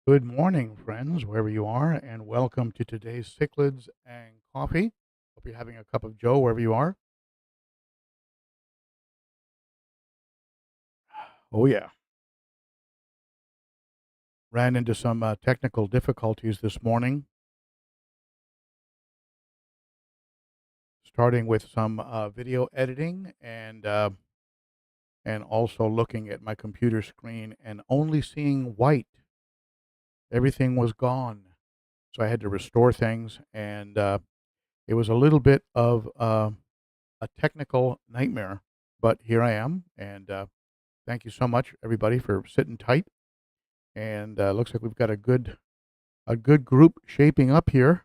Good morning, friends, wherever you are, and welcome to today's Cichlids and Coffee. Hope you're having a cup of Joe wherever you are. Oh, yeah. Ran into some technical difficulties this morning, starting with some video editing and also looking at my computer screen and only seeing white. Everything was gone. So I had to restore things, and it was a little bit of a technical nightmare, but here I am, and thank you so much, everybody, for sitting tight. And looks like we've got a good group shaping up here.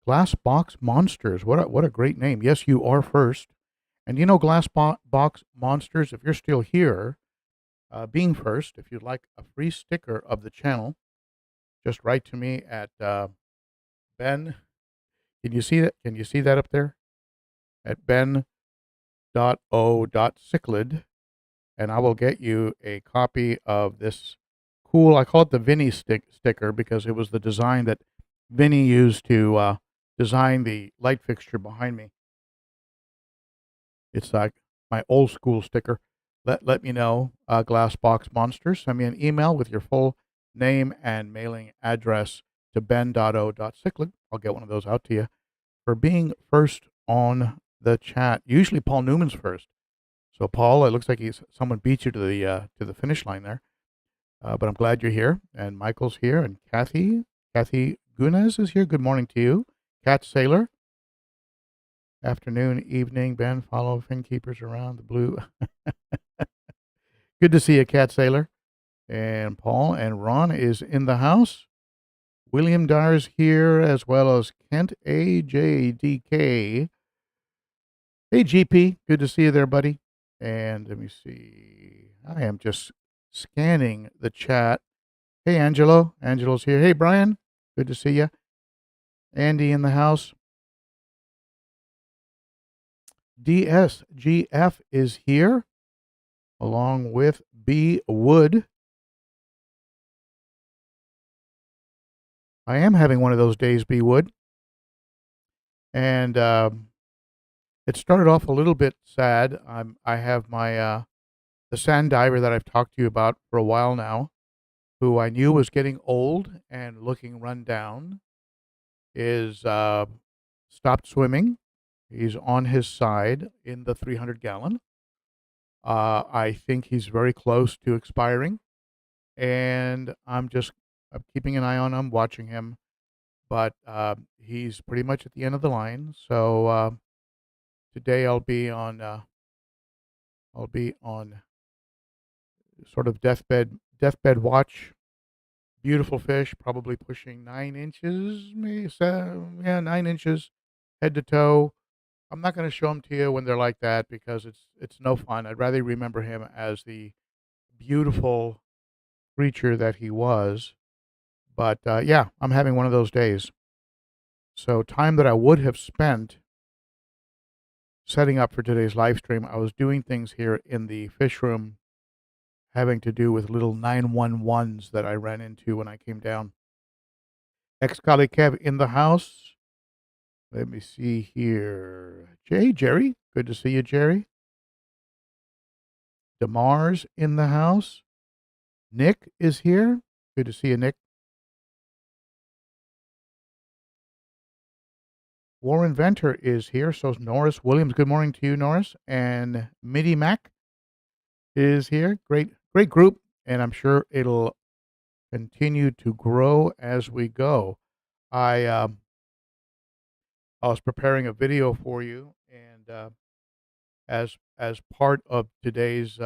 Glass Box Monsters. What a great name. Yes, you are first. And you know, Box Monsters, if you're still here, being first, if you'd like a free sticker of the channel, just write to me at Ben. Can you see that? Can you see that up there? At ben.o.cichlid, and I will get you a copy of this cool, I call it the Vinnie sticker because it was the design that Vinnie used to design the light fixture behind me. It's like my old school sticker. Let me know, Glass Box Monsters. Send me an email with your full name and mailing address to ben.o.cichlid. I'll get one of those out to you for being first on the chat. Usually Paul Newman's first. So Paul, it looks like someone beat you to the finish line there. But I'm glad you're here, and Michael's here, and Kathy Gunez is here. Good morning to you, Cat Sailor. Afternoon, evening, Ben. Follow fin keepers around the blue. Good to see you, Cat Sailor. And Paul and Ron is in the house. William Dyer's here, as well as Kent AJDK. Hey, GP. Good to see you there, buddy. And let me see. I am just scanning the chat. Hey, Angelo. Angelo's here. Hey, Brian. Good to see you. Andy in the house. DSGF is here, along with B. Wood. I am having one of those days, B. Wood. And it started off a little bit sad. I have my the sand diver that I've talked to you about for a while now, who I knew was getting old and looking run down, is stopped swimming. He's on his side in the 300-gallon. I think he's very close to expiring, and I'm keeping an eye on him, watching him, but he's pretty much at the end of the line. So today I'll be on sort of deathbed watch. Beautiful fish, probably pushing 9 inches, maybe 9 inches, head to toe. I'm not going to show them to you when they're like that because it's no fun. I'd rather remember him as the beautiful creature that he was. But yeah, I'm having one of those days. So time that I would have spent setting up for today's live stream, I was doing things here in the fish room having to do with little 911s that I ran into when I came down. Ex-colleague Kev in the house. Let me see here. Jerry. Good to see you, Jerry. Demars in the house. Nick is here. Good to see you, Nick. Warren Venter is here. So is Norris Williams. Good morning to you, Norris. And Midi Mac is here. Great group. And I'm sure it'll continue to grow as we go. I was preparing a video for you, and as part of today's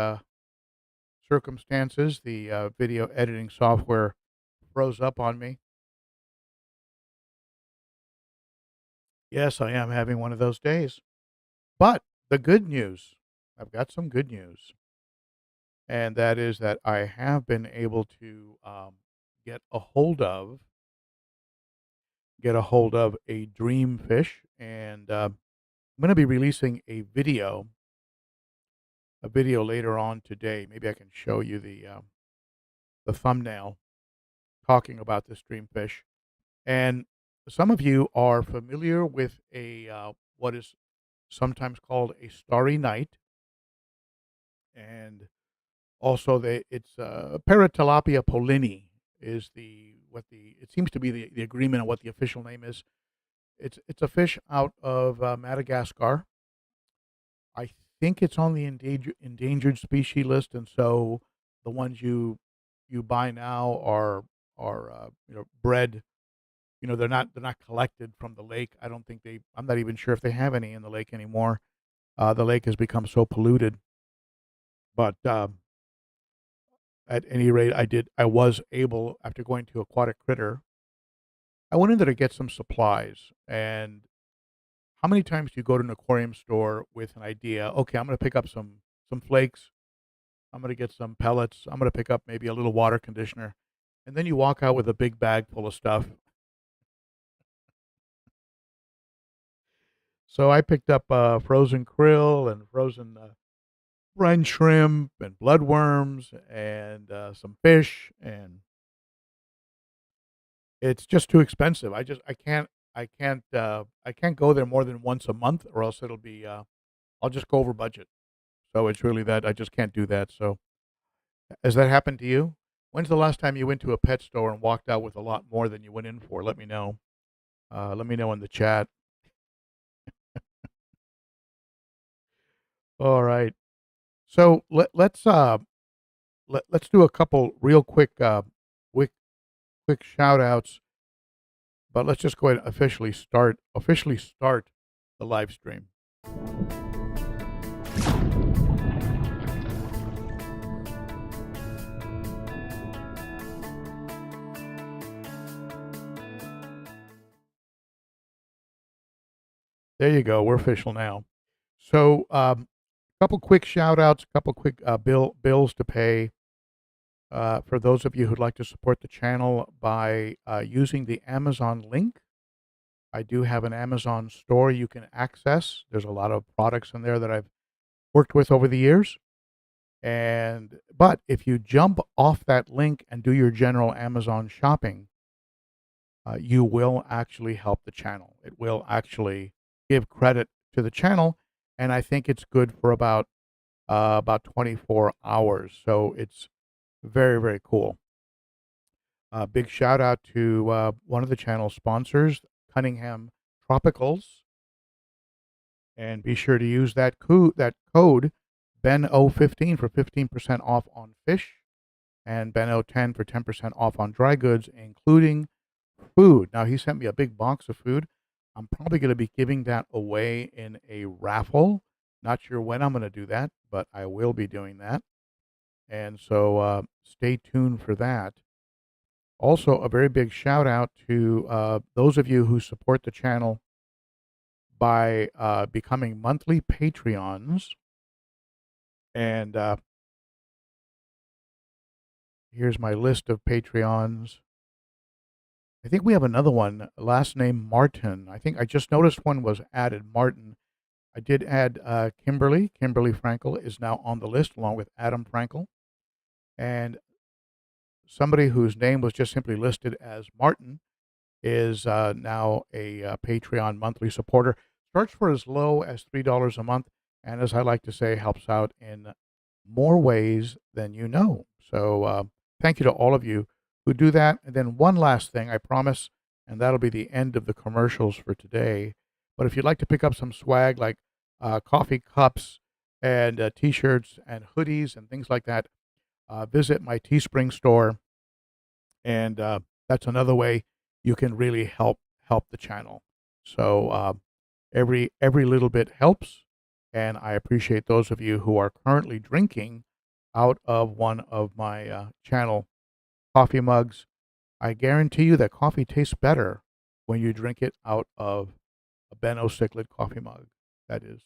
circumstances, the video editing software froze up on me. Yes, I am having one of those days. But the good news, I've got some good news, and that is that I have been able to get a hold of a dream fish, and I'm going to be releasing a video later on today. Maybe I can show you the thumbnail talking about the streamfish. And some of you are familiar with what is sometimes called a starry night, and also it's Paratilapia pollini is the what the it seems to be the agreement on what the official name is. It's a fish out of Madagascar. I think it's on the endangered species list, and so the ones you buy now are bred. They're not collected from the lake. I don't think they. I'm not even sure if they have any in the lake anymore. The lake has become so polluted. But at any rate, I was able, after going to Aquatic Critter, I went in there to get some supplies. And how many times do you go to an aquarium store with an idea? Okay, I'm going to pick up some flakes. I'm going to get some pellets. I'm going to pick up maybe a little water conditioner, and then you walk out with a big bag full of stuff. So I picked up frozen krill and frozen brine shrimp and bloodworms and some fish, and it's just too expensive. I can't go there more than once a month, or else it'll be I'll just go over budget. So it's really that I just can't do that. So has that happened to you? When's the last time you went to a pet store and walked out with a lot more than you went in for? Let me know. Let me know in the chat. All right. So let's do a couple real quick shout outs, but let's just go ahead and officially start the live stream. There you go. We're official now. So, couple quick shout outs, couple quick bills to pay. For those of you who'd like to support the channel by using the Amazon link, I do have an Amazon store you can access. There's a lot of products in there that I've worked with over the years. But if you jump off that link and do your general Amazon shopping, you will actually help the channel. It will actually give credit to the channel, and I think it's good for about 24 hours. So it's very, very cool. Big shout out to one of the channel sponsors, Cunningham Tropicals, and be sure to use that code ben.o.15 for 15% off on fish, and ben.o.10 for 10% off on dry goods, including food. Now, he sent me a big box of food. I'm probably going to be giving that away in a raffle. Not sure when I'm going to do that, but I will be doing that. And so stay tuned for that. Also, a very big shout out to those of you who support the channel by becoming monthly Patreons. And here's my list of Patreons. I think we have another one, last name Martin. I think I just noticed one was added, Martin. I did add Kimberly. Kimberly Frankel is now on the list along with Adam Frankel. And somebody whose name was just simply listed as Martin is now a Patreon monthly supporter. Starts for as low as $3 a month, and as I like to say, helps out in more ways than you know. So thank you to all of you who do that. And then one last thing, I promise, and that'll be the end of the commercials for today. But if you'd like to pick up some swag like coffee cups and T-shirts and hoodies and things like that, visit my Teespring store, and that's another way you can really help the channel. So every little bit helps, and I appreciate those of you who are currently drinking out of one of my channel coffee mugs. I guarantee you that coffee tastes better when you drink it out of a ben.o.cichlid coffee mug. That is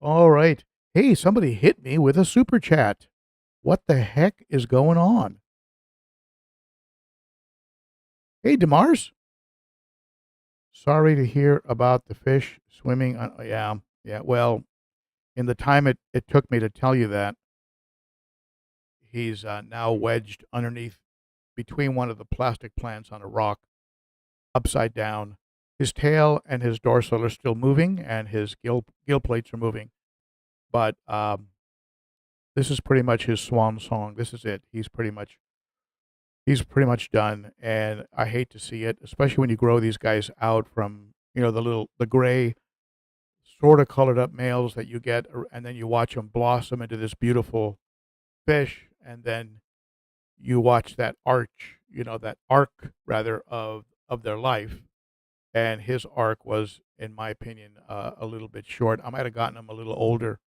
all right. Hey, somebody hit me with a super chat. What the heck is going on? Hey, Demars. Sorry to hear about the fish swimming. Yeah. Well, in the time it took me to tell you that, He's now wedged underneath between one of the plastic plants on a rock, upside down. His tail and his dorsal are still moving, and his gill plates are moving. But this is pretty much his swan song. This is it. He's pretty much done, and I hate to see it, especially when you grow these guys out from the gray sort of colored up males that you get, and then you watch them blossom into this beautiful fish, and then you watch that arc rather of their life. And his arc was, in my opinion, a little bit short. I might have gotten him a little older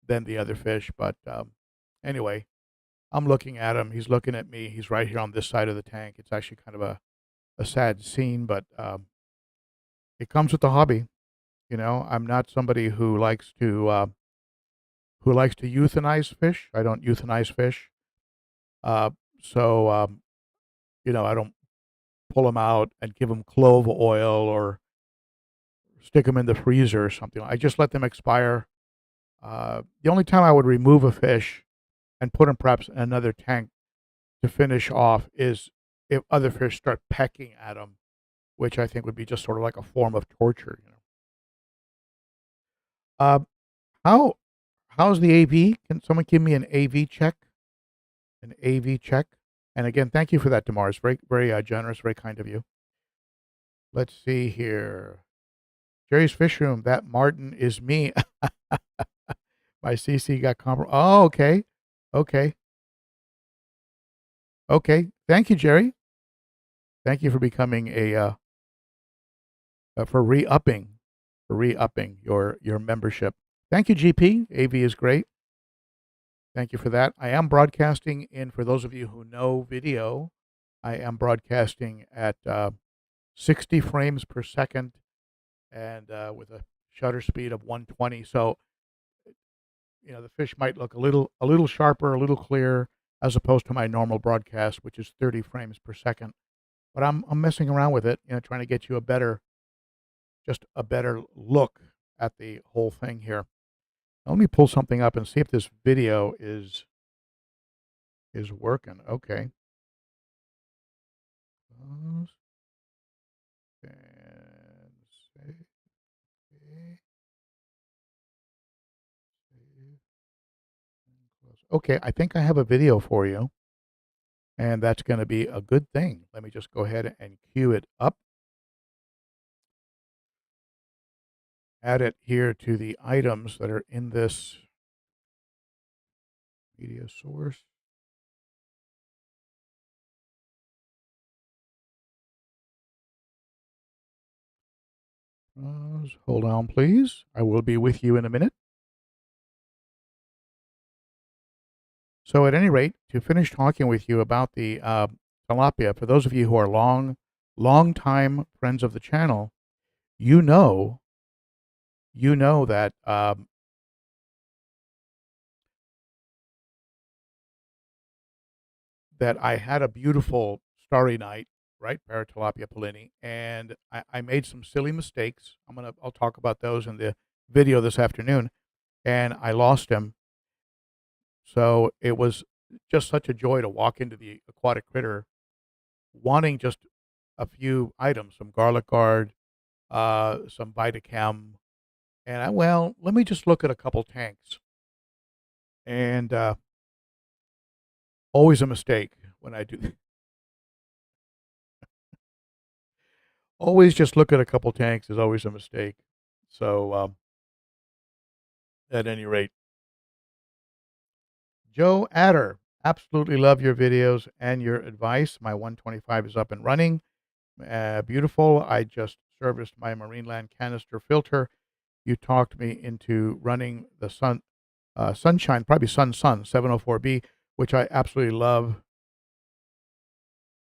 than the other fish, but anyway, I'm looking at him. He's looking at me. He's right here on this side of the tank. It's actually kind of a sad scene, but it comes with the hobby. I'm not somebody who likes to euthanize fish. I don't euthanize fish. Uh, so I don't pull them out and give them clove oil or stick them in the freezer or something. I just let them expire. The only time I would remove a fish and put them perhaps in another tank to finish off is if other fish start pecking at them, which I think would be just sort of like a form of torture. Uh, how how's the AV? Can someone give me an AV check? An AV check. And again, thank you for that, Demars. Very, very generous, very kind of you. Let's see here. Jerry's Fish Room. That Martin is me. My CC got compromised. Oh, okay. Okay. Okay. Thank you, Jerry. Thank you for becoming for re-upping your membership. Thank you, GP. AV is great. Thank you for that. I am broadcasting in, for those of you who know video, I am broadcasting at 60 frames per second and with a shutter speed of 120. So, the fish might look a little sharper, a little clearer, as opposed to my normal broadcast, which is 30 frames per second. But I'm messing around with it, trying to get you just a better look at the whole thing here. Let me pull something up and see if this video is working. Okay. Close and save. Save and close. Okay, I think I have a video for you, and that's going to be a good thing. Let me just go ahead and cue it up. Add it here to the items that are in this media source. Hold on, please. I will be with you in a minute. So, at any rate, to finish talking with you about the tilapia, for those of you who are long time friends of the channel, you know, that that I had a beautiful starry night, right? Paratilapia pollini, and I made some silly mistakes. I'll talk about those in the video this afternoon, and I lost him. So it was just such a joy to walk into the aquatic critter wanting just a few items, some garlic guard, some Vitachem, and let me just look at a couple tanks. And always a mistake when I do. Always just look at a couple tanks is always a mistake. So at any rate, Joe Adder, absolutely love your videos and your advice. My 125 is up and running. Beautiful. I just serviced my Marineland canister filter. You talked me into running the Sunshine, probably Sun 704B, which I absolutely love.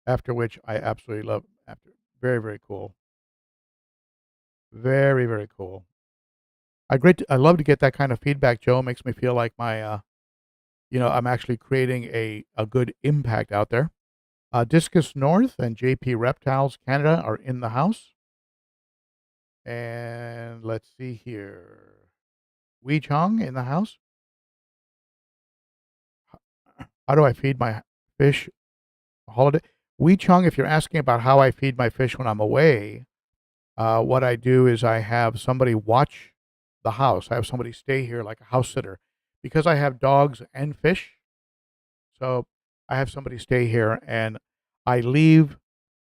After which I absolutely love. After very, very cool. Very, very cool. I love to get that kind of feedback, Joe. It makes me feel like I'm actually creating a good impact out there. Discus North and JP Reptiles Canada are in the house. And let's see here. Wee Chong in the house. How do I feed my fish holiday? Wee Chung, if you're asking about how I feed my fish when I'm away, what I do is I have somebody watch the house. I have somebody stay here like a house sitter because I have dogs and fish. So I have somebody stay here, and I leave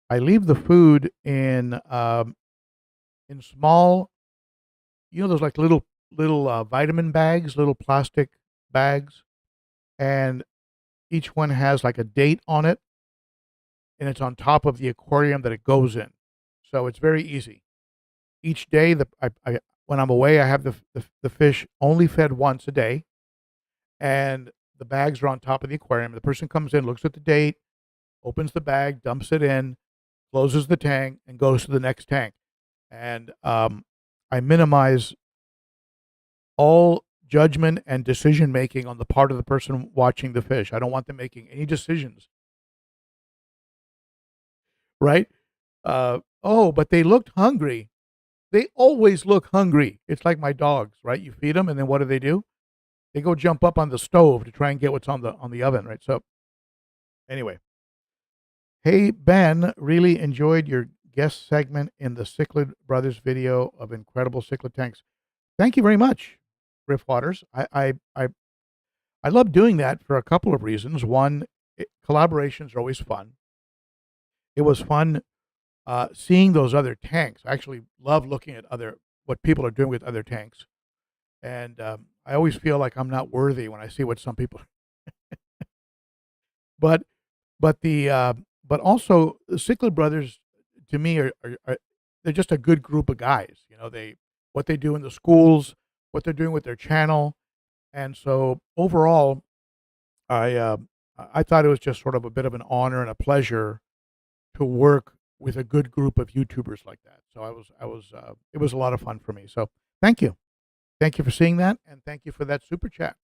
the food in small, those like little vitamin bags, little plastic bags, and each one has like a date on it, and it's on top of the aquarium that it goes in. So it's very easy. Each day, when I'm away, I have the fish only fed once a day, and the bags are on top of the aquarium. The person comes in, looks at the date, opens the bag, dumps it in, closes the tank, and goes to the next tank. And I minimize all judgment and decision making on the part of the person watching the fish. I don't want them making any decisions, right? Oh, but they looked hungry. They always look hungry. It's like my dogs, right? You feed them, and then what do? They go jump up on the stove to try and get what's on the oven, right? So anyway, hey Ben, really enjoyed your guest segment in the Cichlid Brothers video of incredible cichlid tanks. Thank you very much, Riff Waters. I love doing that for a couple of reasons. One, collaborations are always fun. It was fun seeing those other tanks. I actually love looking at what people are doing with other tanks, and I always feel like I'm not worthy when I see what some people. But but also the Cichlid Brothers to me are they're just a good group of guys. What they do in the schools, what they're doing with their channel, and so overall, I uh, I thought it was just sort of a bit of an honor and a pleasure to work with a good group of YouTubers like that. So it was a lot of fun for me. So thank you for seeing that, and thank you for that super chat.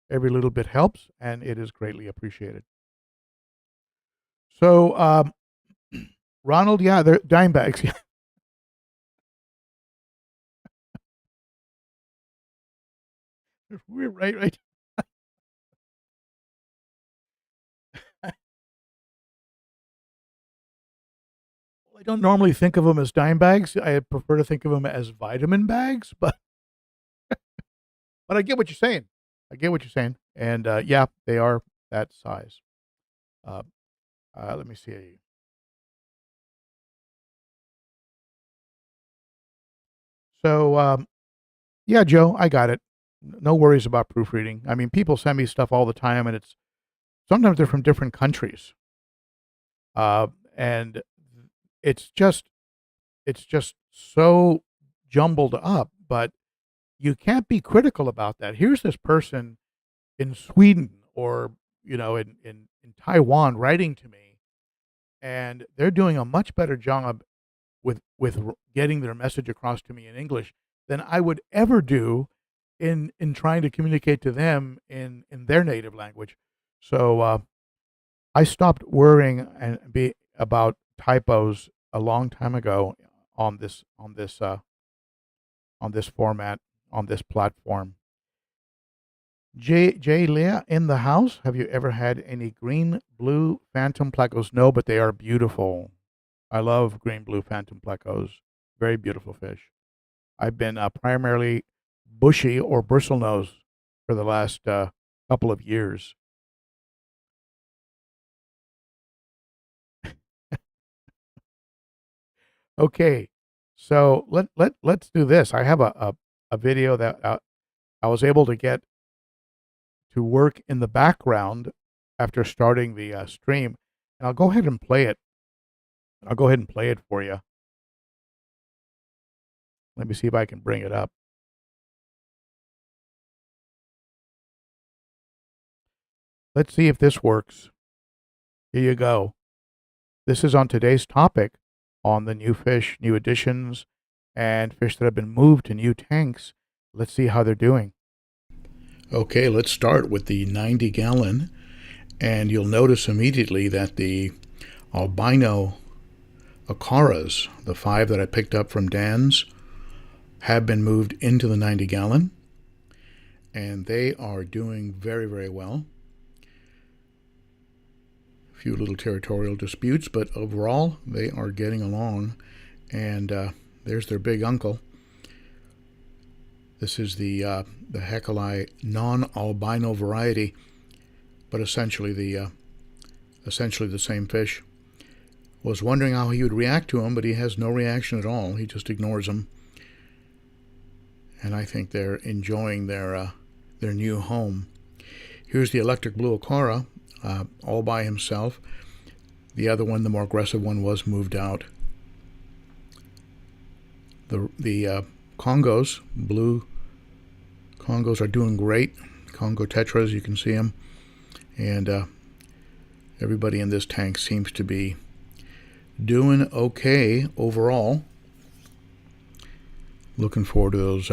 Every little bit helps, and it is greatly appreciated. So Ronald, yeah, they're dime bags. Yeah. We're right. I don't normally think of them as dime bags. I prefer to think of them as vitamin bags, but I get what you're saying. And yeah, they are that size. Uh, let me see. So yeah, Joe, I got it. No worries about proofreading. I mean, people send me stuff all the time, and it's sometimes they're from different countries, and it's just so jumbled up. But you can't be critical about that. Here's this person in Sweden or in Taiwan writing to me, and they're doing a much better job with getting their message across to me in English than I would ever do in trying to communicate to them in their native language. So I stopped worrying about typos a long time ago on this format, on this platform. J. Leah in the house. Have you ever had any green blue phantom plecos? No, but they are beautiful. I love green blue phantom plecos. Very beautiful fish. I've been primarily bushy or bristlenose for the last couple of years. Okay, so let's do this. I have a video that I was able to get to work in the background after starting the stream, and I'll go ahead and play it. I'll go ahead and play it for you. Let me see if I can bring it up. Let's see if this works. Here you go. This is on today's topic on the new fish, new additions, and fish that have been moved to new tanks. Let's see how they're doing. Okay, let's start with the 90-gallon, and you'll notice immediately that the albino acaras, the 5 that I picked up from Dan's, have been moved into the 90-gallon, and they are doing very, very well. few little territorial disputes, but overall they are getting along. And there's their big uncle. This is the Heckelei non-albino variety, but essentially the same fish. Was wondering how he would react to him, but he has no reaction at all. He just ignores him. And I think they're enjoying their new home. Here's the electric blue Ochart, all by himself. The other one, the more aggressive one, was moved out. The Congos, blue Congos, are doing great. Congo tetras, you can see them. And everybody in this tank seems to be doing okay overall. Looking forward to those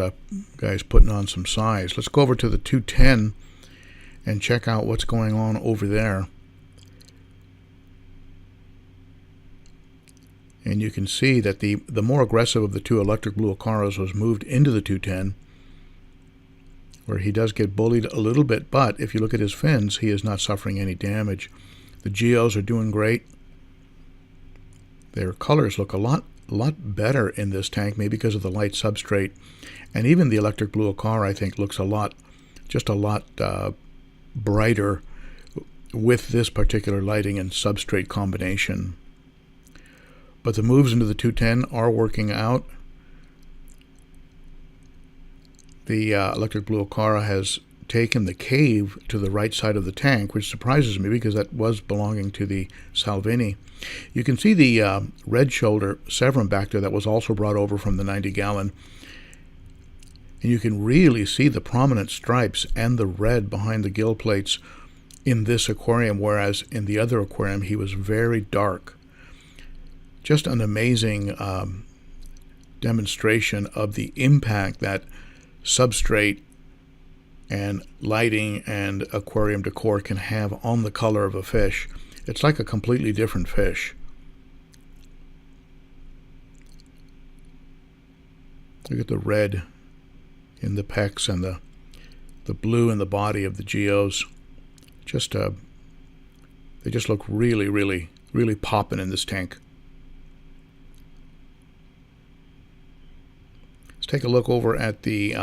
guys putting on some size. Let's go over to the 210 and check out what's going on over there. And you can see that the more aggressive of the two electric blue Ocharts was moved into the 210, where he does get bullied a little bit, but if you look at his fins, he is not suffering any damage. The Geos are doing great. Their colors look a lot better in this tank, maybe because of the light substrate. And even the electric blue Ochart, I think, looks just a lot brighter with this particular lighting and substrate combination. But the moves into the 210 are working out. The electric blue Ochart has taken the cave to the right side of the tank, which surprises me because that was belonging to the Salvini. You can see the red shoulder Severin back there that was also brought over from the 90-gallon. And you can really see the prominent stripes and the red behind the gill plates in this aquarium, whereas in the other aquarium he was very dark. Just an amazing demonstration of the impact that substrate and lighting and aquarium decor can have on the color of a fish. It's like a completely different fish. Look at the red in the pecs and the blue in the body of the Geos. They just look really, really, really popping in this tank. Let's take a look over at the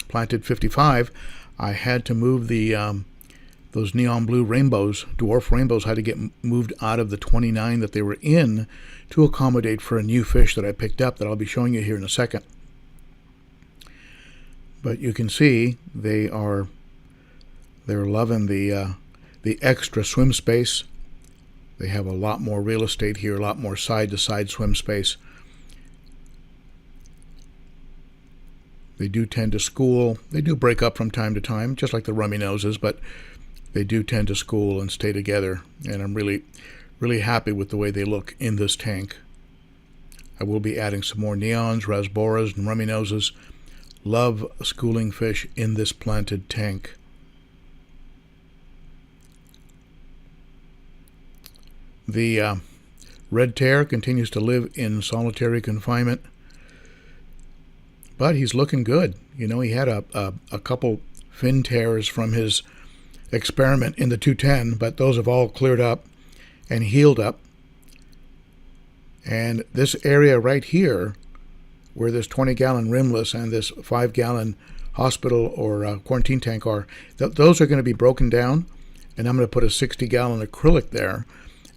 planted 55. I had to move those neon blue rainbows, dwarf rainbows, had to get moved out of the 29 that they were in to accommodate for a new fish that I picked up that I'll be showing you here in a second. But you can see they're loving the extra swim space. They have a lot more real estate here, a lot more side-to-side swim space. They do tend to school. They do break up from time to time, just like the rummy noses, but they do tend to school and stay together. And I'm really, really happy with the way they look in this tank. I will be adding some more neons, rasboras, and rummy noses. Love schooling fish in this planted tank. The red tear continues to live in solitary confinement. But he's looking good. You know, he had a couple fin tears from his experiment in the 210, but those have all cleared up and healed up. And this area right here, where this 20-gallon rimless and this 5-gallon hospital or quarantine tank are, those are going to be broken down, and I'm going to put a 60-gallon acrylic there,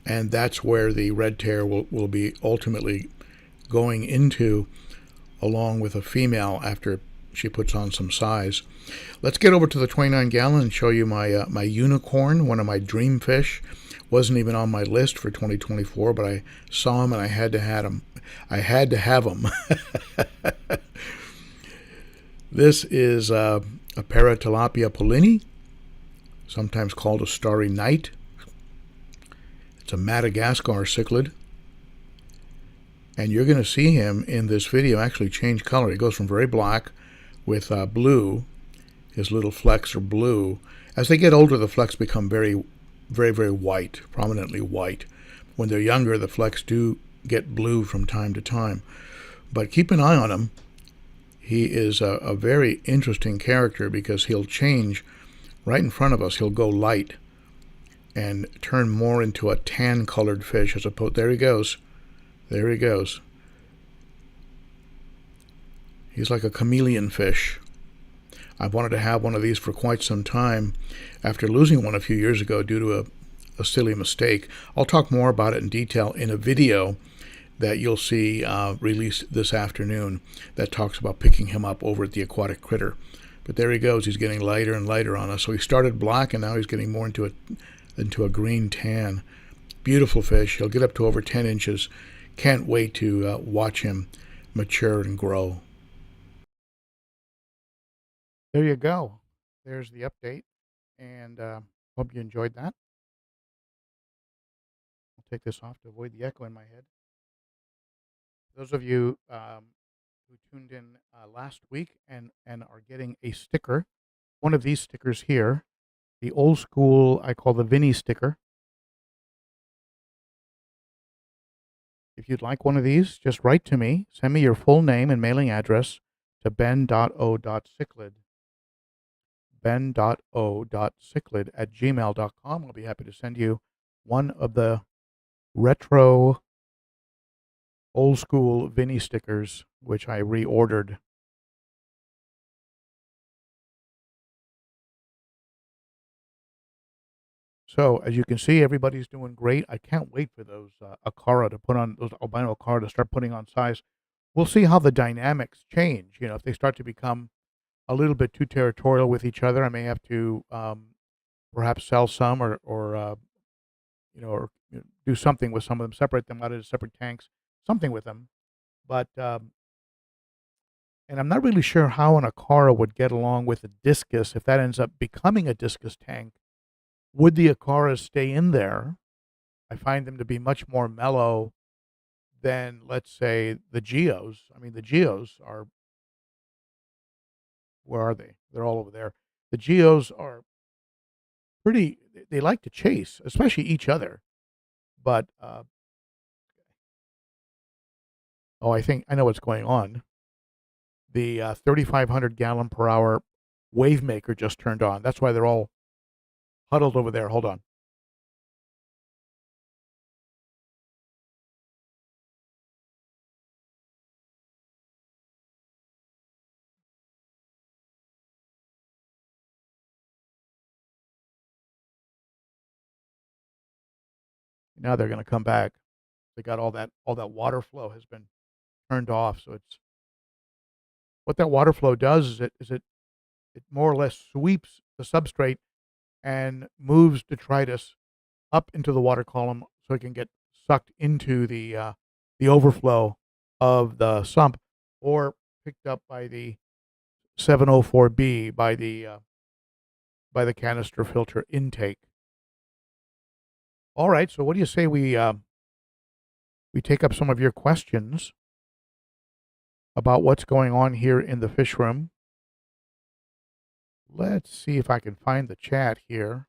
and that's where the red tear will be ultimately going into, along with a female after she puts on some size. Let's get over to the 29-gallon and show you my my unicorn, one of my dream fish. Wasn't even on my list for 2024, but I saw him and I had to have him. This is a Paratilapia pollini, sometimes called a starry night. It's a Madagascar cichlid. And you're going to see him in this video actually change color. He goes from very black with blue. His little flecks are blue. As they get older, the flecks become very, very, very white, prominently white. When they're younger, the flecks do get blue from time to time. But keep an eye on him. He is a very interesting character because he'll change right in front of us. He'll go light. and turn more into a tan colored fish as opposed. There he goes. There he goes. He's like a chameleon fish. I've wanted to have one of these for quite some time after losing one a few years ago due to a silly mistake. I'll talk more about it in detail in a video that you'll see released this afternoon that talks about picking him up over at the Aquatic Critter. But there he goes. He's getting lighter and lighter on us. So he started black, and now he's getting more into a green tan. Beautiful fish. He'll get up to over 10 inches. Can't wait to watch him mature and grow. There you go. There's the update, and hope you enjoyed that. I'll take this off to avoid the echo in my head. Those of you who tuned in last week and are getting a sticker, one of these stickers here, the old school, I call the Vinnie Sticker. If you'd like one of these, just write to me. Send me your full name and mailing address to ben.o.cichlid. ben.o.cichlid at gmail.com. I'll be happy to send you one of the retro old school Vinnie stickers, which I reordered. So as you can see, everybody's doing great. I can't wait for those Ochart to put on, those albino Ochart to start putting on size. We'll see how the dynamics change. You know, if they start to become a little bit too territorial with each other, I may have to perhaps sell some or do something with some of them, separate them out into separate tanks, something with them. But and I'm not really sure how an Ochara would get along with a discus if that ends up becoming a discus tank. Would the Ocharas stay in there? I find them to be much more mellow than, let's say, the Geos. I mean, the Geos are, where are they? They're all over there. The Geos are pretty, they like to chase, especially each other. But, I think I know what's going on. The 3,500 gallon per hour wave maker just turned on. That's why they're all huddled over there. Hold on. Now they're going to come back. They got all that water flow has been turned off. So it's what that water flow does is it more or less sweeps the substrate and moves detritus up into the water column so it can get sucked into the overflow of the sump or picked up by the 704B by the canister filter intake. All right, so what do you say we take up some of your questions about what's going on here in the fish room? Let's see if I can find the chat here.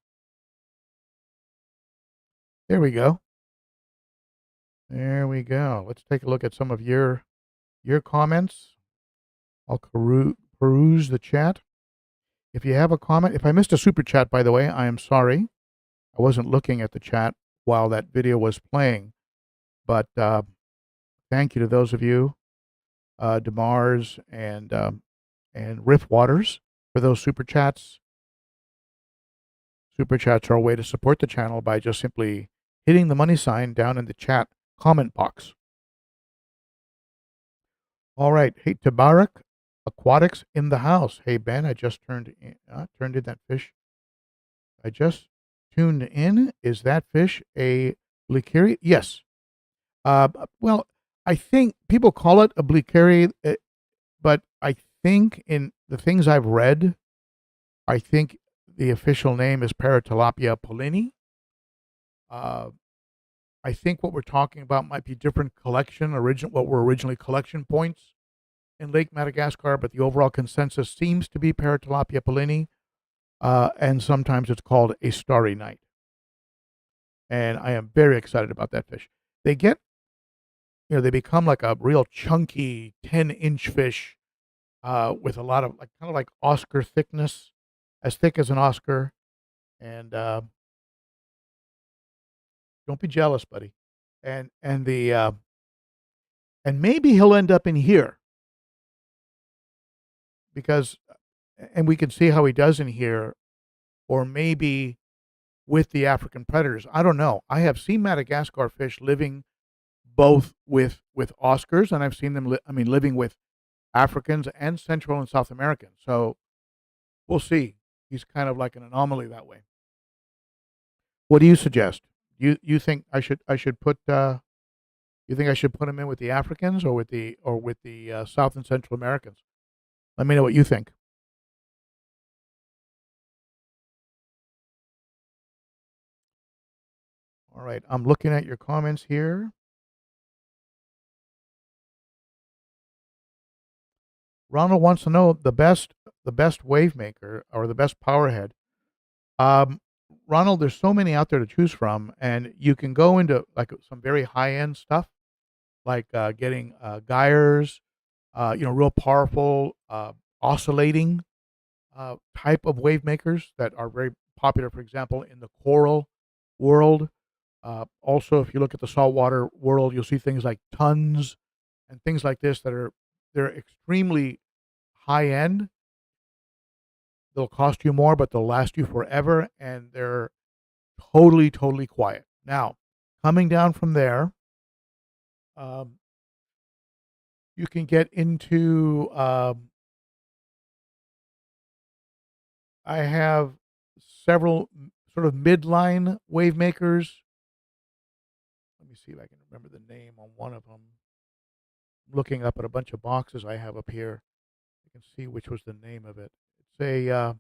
There we go. There we go. Let's take a look at some of your comments. I'll peruse the chat. If you have a comment, if I missed a super chat, by the way, I am sorry. I wasn't looking at the chat while that video was playing. But thank you to those of you, Demars and Riff Waters, for those super chats. Super chats are a way to support the channel by just simply hitting the money sign down in the chat comment box. All right. Hey, Tabarak, Aquatics in the house. Hey, Ben, I just turned in that fish. I just tuned in. Is that fish a Bleakeria? Yes. Well, I think people call it a Bleakeria, but I think in the things I've read, I think the official name is Paratilapia pollini. I think what we're talking about might be different what were originally collection points in Lake Madagascar, but the overall consensus seems to be Paratilapia pollini, and sometimes it's called a starry night. And I am very excited about that fish. They they become like a real chunky 10-inch fish with a lot of kind of like Oscar thickness, as thick as an Oscar, and Don't be jealous, buddy. And the and maybe he'll end up in here because, and we can see how he does in here, or maybe with the African predators. I don't know. I have seen Madagascar fish living both with Oscars, and I've seen them. Living with Africans and Central and South Americans. So we'll see. He's kind of like an anomaly that way. What do you suggest? You think I should put you think I should put him in with the Africans or with the South and Central Americans? Let me know what you think. All right, I'm looking at your comments here. Ronald wants to know the best wave maker or the best powerhead. Um, Ronald, there's so many out there to choose from, and you can go into like some very high end stuff, like getting gyres, real powerful oscillating type of wave makers that are very popular, for example, in the coral world. Also, if you look at the saltwater world, you'll see things like tons and things like this they're extremely high end. They'll cost you more, but they'll last you forever, and they're totally, totally quiet. Now, coming down from there, um, you can get into. I have several sort of midline wave makers. Let me see if I can remember the name on one of them. I'm looking up at a bunch of boxes I have up here. You can see which was the name of it. It's a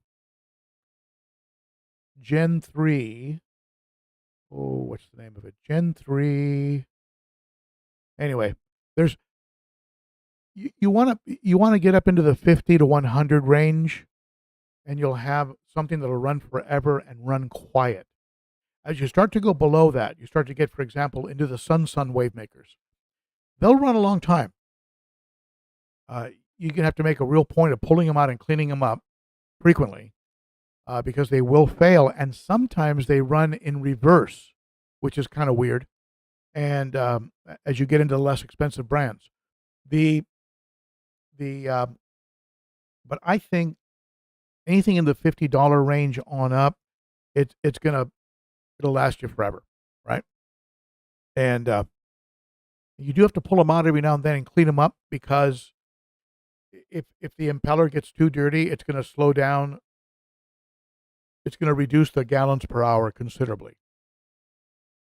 Gen 3. Oh, what's the name of it? Gen 3. Anyway, there's you want to get up into the 50 to 100 range, and you'll have something that'll run forever and run quiet. As you start to go below that, you start to get, for example, into the sun wave makers. They'll run a long time. You're gonna have to make a real point of pulling them out and cleaning them up frequently, because they will fail, and sometimes they run in reverse, which is kind of weird. And as you get into the less expensive brands, the the but I think anything in the $50 range on up, it'll last you forever, right? And you do have to pull them out every now and then and clean them up, because if the impeller gets too dirty, it's going to slow down. It's going to reduce the gallons per hour considerably.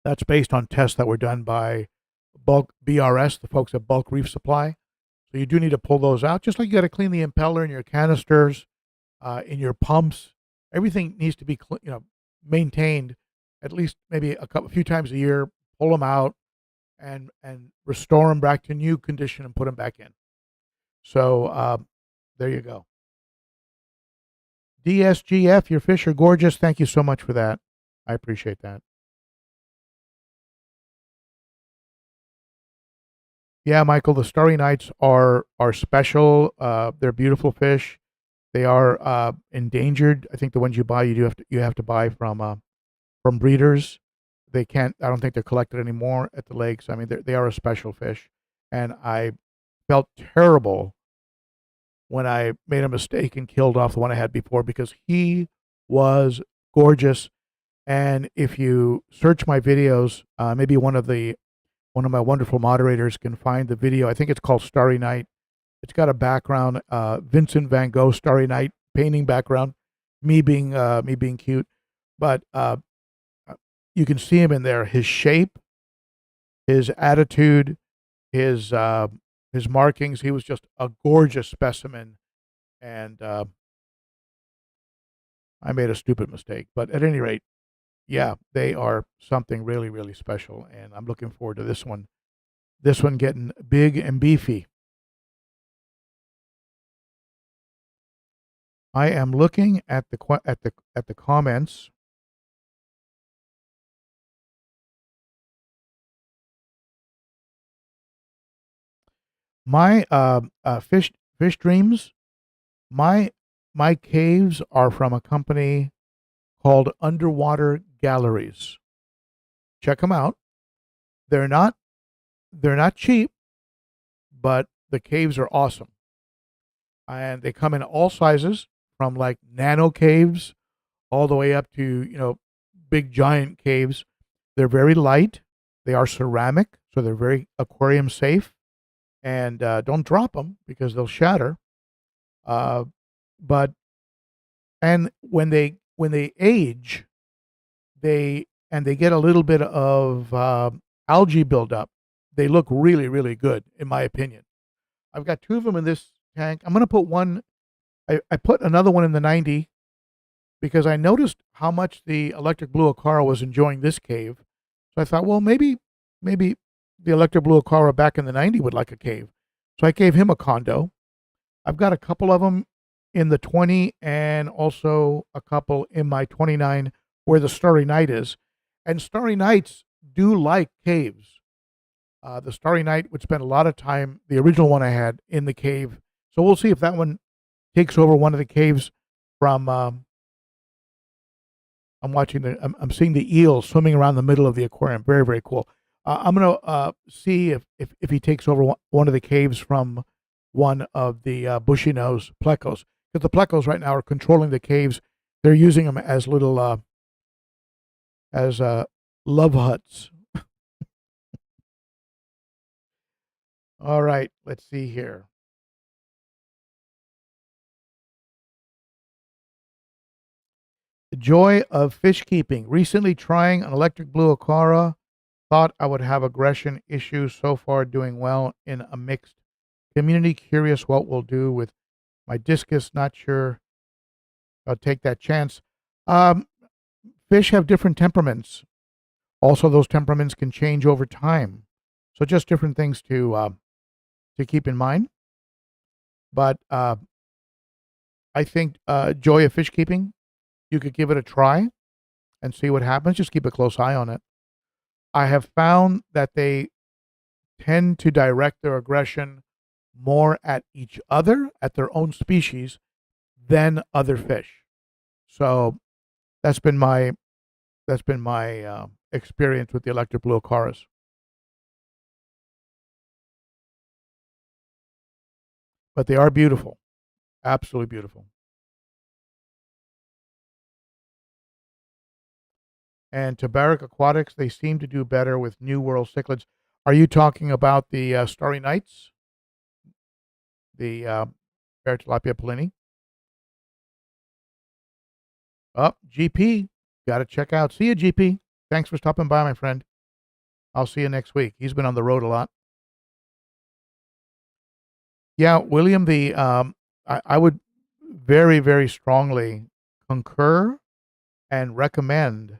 That's based on tests that were done by Bulk BRS, the folks at Bulk Reef Supply. So you do need to pull those out, just like you got to clean the impeller in your canisters, in your pumps. Everything needs to be maintained at least maybe a few times a year. Pull them out and restore them back to new condition and put them back in. So there you go. DSGF, your fish are gorgeous. Thank you so much for that. I appreciate that. Yeah, Michael, the Starry Nights are special. They're beautiful fish. They are endangered. I think the ones you buy, you have to buy from breeders. They can't. I don't think they're collected anymore at the lakes. I mean, they are a special fish, and I felt terrible when I made a mistake and killed off the one I had before, because he was gorgeous. And if you search my videos, maybe one of my wonderful moderators can find the video. I think it's called Starry Night. It's got a background, Vincent Van Gogh Starry Night painting background, me being cute, but you can see him in there. His shape, his attitude, his markings. He was just a gorgeous specimen, and I made a stupid mistake. But at any rate, yeah, they are something really, really special, and I'm looking forward to this one. This one getting big and beefy. I am looking at the comments. My fish dreams. My my caves are from a company called Underwater Galleries. check them out. They're not cheap, but the caves are awesome. And they come in all sizes, from like nano caves all the way up to, big giant caves. They're very light. They are ceramic, so they're very aquarium safe. And don't drop them because they'll shatter. Uh, but and when they age, they get a little bit of algae buildup. They look really, really good, in my opinion. I've got two of them in this tank. I'm going to put one. I put another one in the 90 because I noticed how much the electric blue Acara was enjoying this cave. So I thought, well, maybe the electric blue Acara back in the 90 would like a cave. So I gave him a condo. I've got a couple of them in the 20 and also a couple in my 29 where the Starry Night is. And Starry Nights do like caves. The Starry Night would spend a lot of time, the original one I had, in the cave. So we'll see if that one takes over one of the caves from. I'm seeing the eel swimming around the middle of the aquarium. Very, very cool. I'm gonna see if he takes over one of the caves from one of the bushy nose plecos, because the plecos right now are controlling the caves. They're using them as little as love huts. All right, let's see here. The joy of fish keeping. Recently trying an electric blue Acara. Thought I would have aggression issues. So far doing well in a mixed community. Curious what we'll do with my discus. Not sure I'll take that chance. Fish have different temperaments. Also, those temperaments can change over time. So just different things to keep in mind. But I think joy of fish keeping, you could give it a try and see what happens. Just keep a close eye on it. I have found that they tend to direct their aggression more at each other, at their own species, than other fish. So that's been my experience with the electric blue Acaras. But they are beautiful, absolutely beautiful. And Tabarak Aquatics, they seem to do better with New World cichlids. Are you talking about the Starry Nights, the Paratilapia polini? Oh, GP, got to check out. See you, GP. Thanks for stopping by, my friend. I'll see you next week. He's been on the road a lot. Yeah, William, I would very, very strongly concur and recommend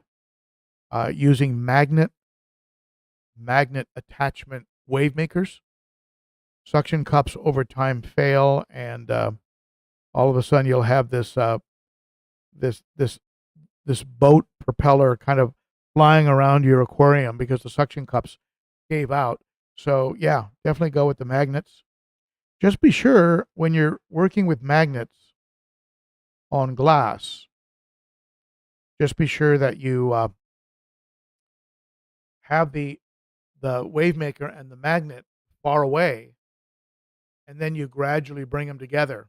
using magnet attachment wave makers. Suction cups over time fail, and all of a sudden you'll have this boat propeller kind of flying around your aquarium because the suction cups gave out. So yeah, definitely go with the magnets. Just be sure when you're working with magnets on glass, just be sure that you have the wave maker and the magnet far away, and then you gradually bring them together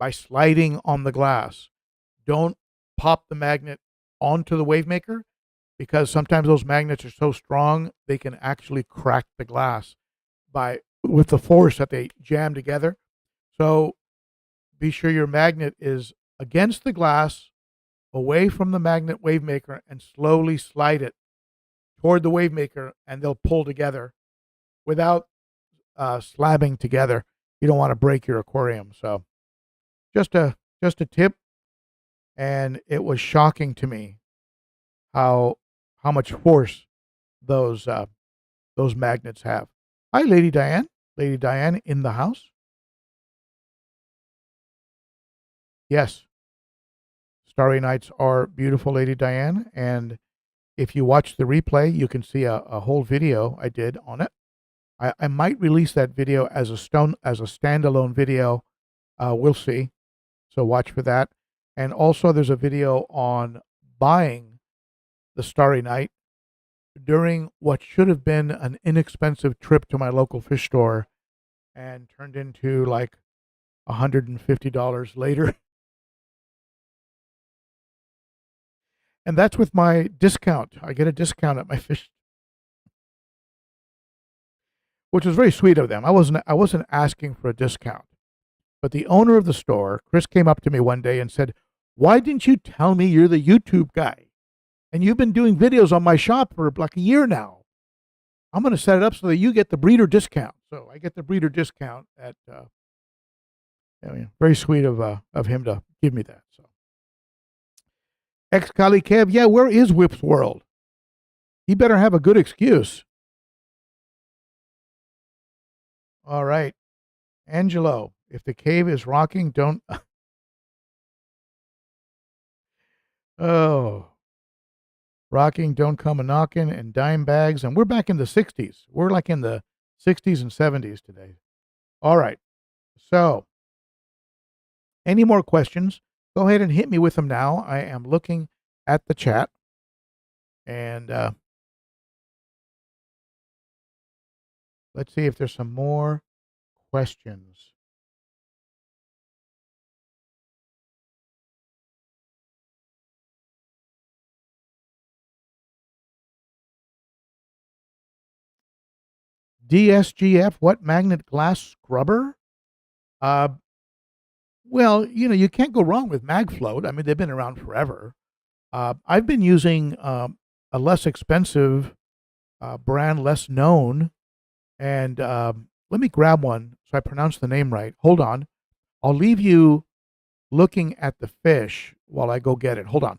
by sliding on the glass. Don't pop the magnet onto the wave maker, because sometimes those magnets are so strong they can actually crack the glass with the force that they jam together. So be sure your magnet is against the glass, away from the magnet wave maker, and slowly slide it toward the wave maker, and they'll pull together without slabbing together. You don't want to break your aquarium. So just a tip. And it was shocking to me how much force those magnets have. Hi, Lady Diane. Lady Diane in the house. Yes, Starry Nights are beautiful, Lady Diane. And if you watch the replay, you can see a whole video I did on it. I might release that video as a standalone video. We'll see. So watch for that. And also, there's a video on buying the Starry Night during what should have been an inexpensive trip to my local fish store and turned into like $150 later. And that's with my discount. I get a discount at my fish, which was very sweet of them. I wasn't asking for a discount. But the owner of the store, Chris, came up to me one day and said, "Why didn't you tell me you're the YouTube guy? And you've been doing videos on my shop for like a year now. I'm going to set it up so that you get the breeder discount." So I get the breeder discount at, I mean, very sweet of him to give me that. So, ex Kali Kev, yeah, where is Whip's World? He better have a good excuse. All right. Angelo, if the cave is rocking, don't. Oh, rocking, don't come a knocking, and dime bags. And we're back in the 60s. We're like in the 60s and 70s today. All right. So, any more questions? Go ahead and hit me with them now. I am looking at the chat. And let's see if there's some more questions. DSGF, what magnet glass scrubber? Uh, well, you can't go wrong with MagFloat. I mean, they've been around forever. I've been using a less expensive brand, less known, and let me grab one so I pronounce the name right. Hold on. I'll leave you looking at the fish while I go get it. Hold on.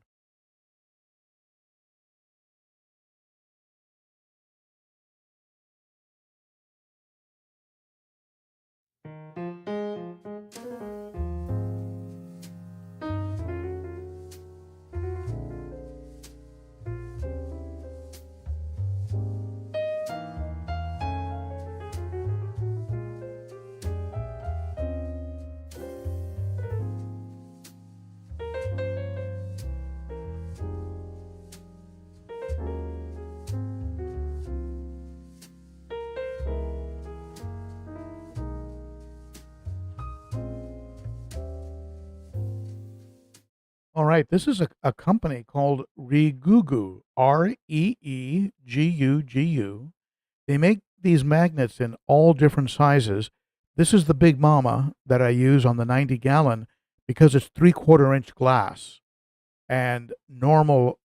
All right, this is a company called Regugu, Reegugu. They make these magnets in all different sizes. This is the big mama that I use on the 90-gallon because it's 3/4 inch glass, and normal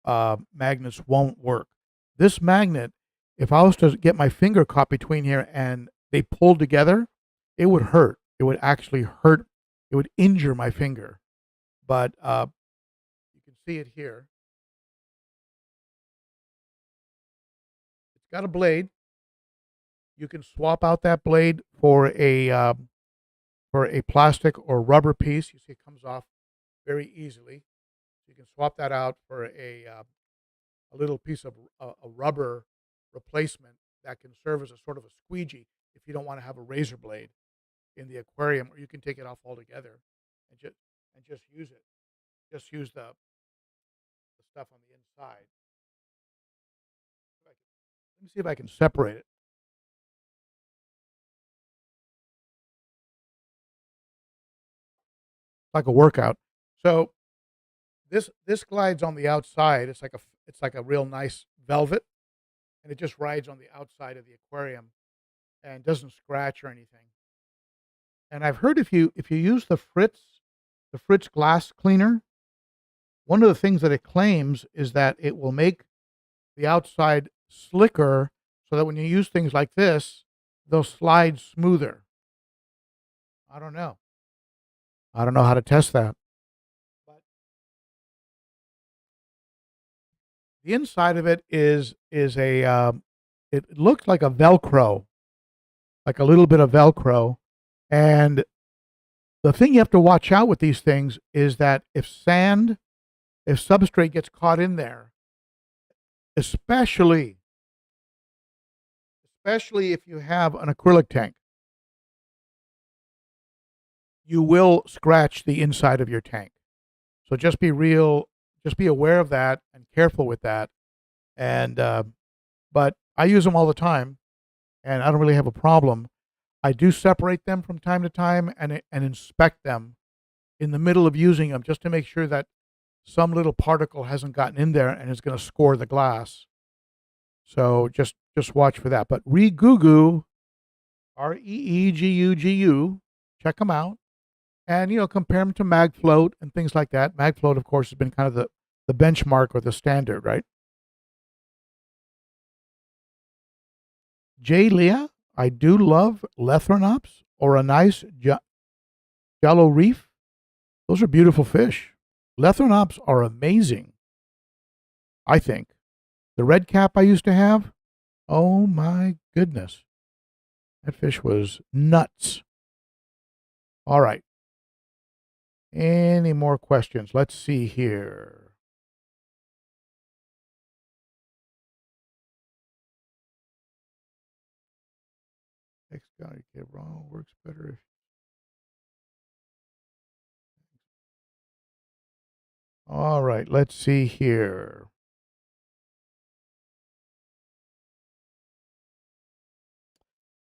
magnets won't work. This magnet, if I was to get my finger caught between here and they pulled together, it would hurt. It would actually hurt. It would injure my finger. But you can see it here. It's got a blade. You can swap out that blade for a plastic or rubber piece. You see, it comes off very easily. You can swap that out for a little piece of a rubber replacement that can serve as a sort of a squeegee if you don't want to have a razor blade in the aquarium, or you can take it off altogether and just use it. Just use the stuff on the inside. Let me see if I can separate it. Like a workout. So this glides on the outside. It's like a real nice velvet, and it just rides on the outside of the aquarium and doesn't scratch or anything. And I've heard if you use the Fritz glass cleaner, one of the things that it claims is that it will make the outside slicker so that when you use things like this, they'll slide smoother. I don't know. I don't know how to test that. But the inside of it is a it looks like a Velcro, like a little bit of Velcro. And the thing you have to watch out with these things is that if substrate gets caught in there, especially if you have an acrylic tank, you will scratch the inside of your tank. So just be aware of that and careful with that. And but I use them all the time, and I don't really have a problem. I do separate them from time to time and inspect them in the middle of using them just to make sure that some little particle hasn't gotten in there and is going to score the glass. So just watch for that. But Reegugu, Reegugu, check them out, and compare them to MagFloat and things like that. MagFloat, of course, has been kind of the benchmark or the standard, right? J. Leah, I do love Lethrinops or a nice Jello Reef. Those are beautiful fish. Lethrinops are amazing, I think. The red cap I used to have, oh my goodness. That fish was nuts. All right. Any more questions? Let's see here. Next guy, get wrong, works better if. All right, let's see here.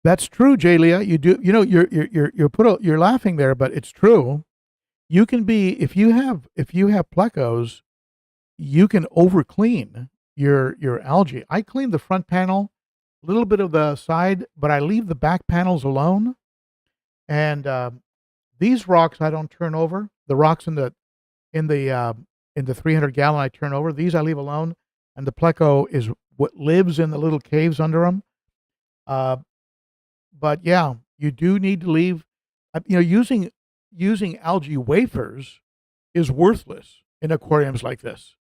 That's true, Jalia. You do. You're laughing there, but it's true. You can be if you have plecos, you can over clean your algae. I clean the front panel, a little bit of the side, but I leave the back panels alone. And these rocks I don't turn over. The rocks in the 300 gallon I turn over. These I leave alone, and the pleco is what lives in the little caves under them. But yeah, you do need to leave. Using algae wafers is worthless in aquariums like this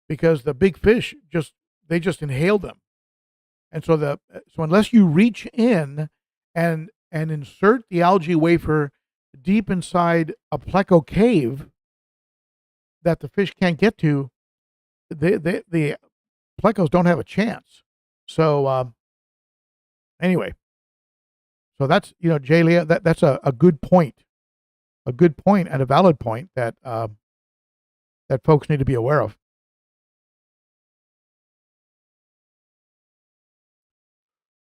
because the big fish just inhale them, and so unless you reach in and insert the algae wafer deep inside a pleco cave that the fish can't get to, the plecos don't have a chance. So anyway. So that's, Jalia, that's a good point, and a valid point that that folks need to be aware of.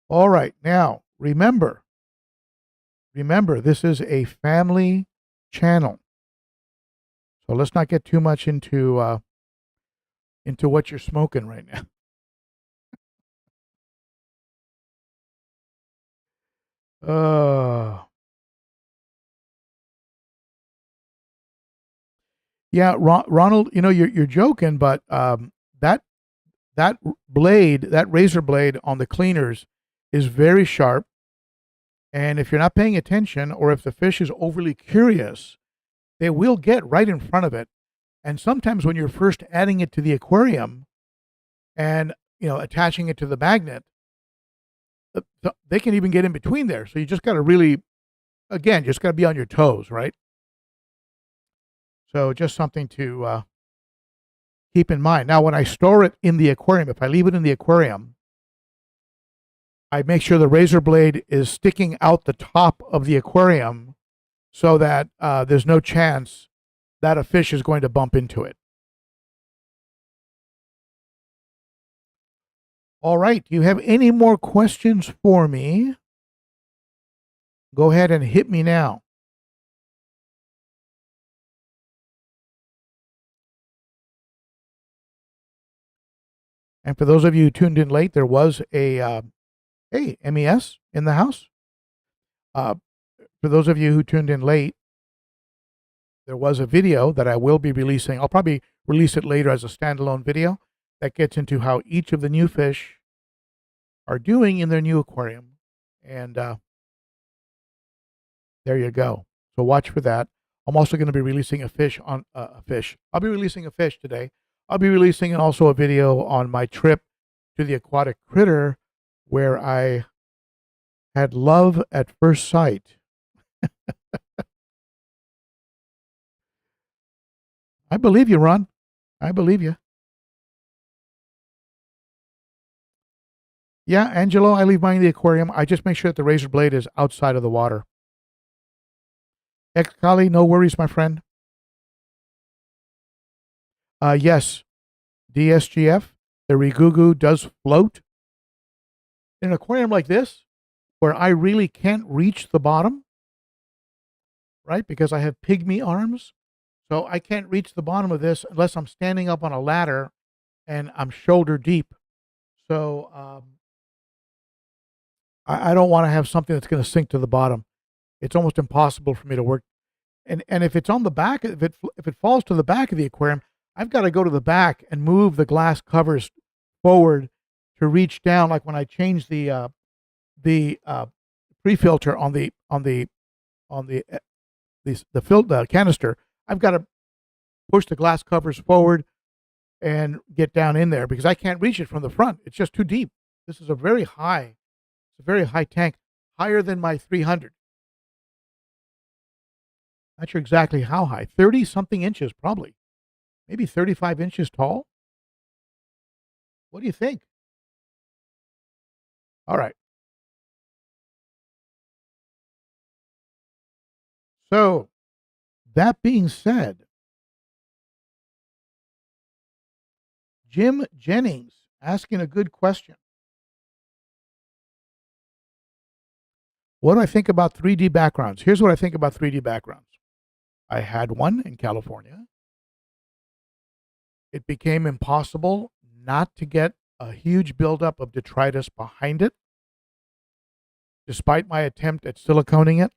All right, now remember, this is a family channel, so let's not get too much into what you're smoking right now. Yeah, Ronald, you're joking, but that blade, that razor blade on the cleaners is very sharp. And if you're not paying attention, or if the fish is overly curious, they will get right in front of it. And sometimes when you're first adding it to the aquarium and, attaching it to the magnet, they can even get in between there. So you just got to really, again, just got to be on your toes, right? So just something to keep in mind. Now, when I store it in the aquarium, if I leave it in the aquarium, I make sure the razor blade is sticking out the top of the aquarium so that there's no chance that a fish is going to bump into it. All right. Do you have any more questions for me? Go ahead and hit me now. And for those of you who tuned in late, there was a MES in the house. For those of you who tuned in late, there was a video that I will be releasing. I'll probably release it later as a standalone video that gets into how each of the new fish are doing in their new aquarium. And there you go. So watch for that. I'm also going to be releasing a fish on a fish. I'll be releasing a fish today. I'll be releasing also a video on my trip to the aquatic critter where I had love at first sight. I believe you, Ron. I believe you. Yeah, Angelo, I leave mine in the aquarium. I just make sure that the razor blade is outside of the water. Ex-Kali, no worries, my friend. Yes, DSGF, the Reegugu does float. in an aquarium like this, where I really can't reach the bottom, right? Because I have pygmy arms. So I can't reach the bottom of this unless I'm standing up on a ladder and I'm shoulder deep. So I don't want to have something that's going to sink to the bottom. It's almost impossible for me to work. And if it's on the back, if it falls to the back of the aquarium, I've got to go to the back and move the glass covers forward to reach down. Like when I change the pre-filter on the canister, I've got to push the glass covers forward and get down in there because I can't reach it from the front. It's just too deep. This is a very high tank, higher than my 300. Not sure exactly how high, 30 something inches probably, maybe 35 inches tall. What do you think? All right. So that being said, Jim Jennings asking a good question. What do I think about 3D backgrounds? Here's what I think about 3D backgrounds. I had one in California. It became impossible not to get a huge buildup of detritus behind it. Despite my attempt at siliconing it,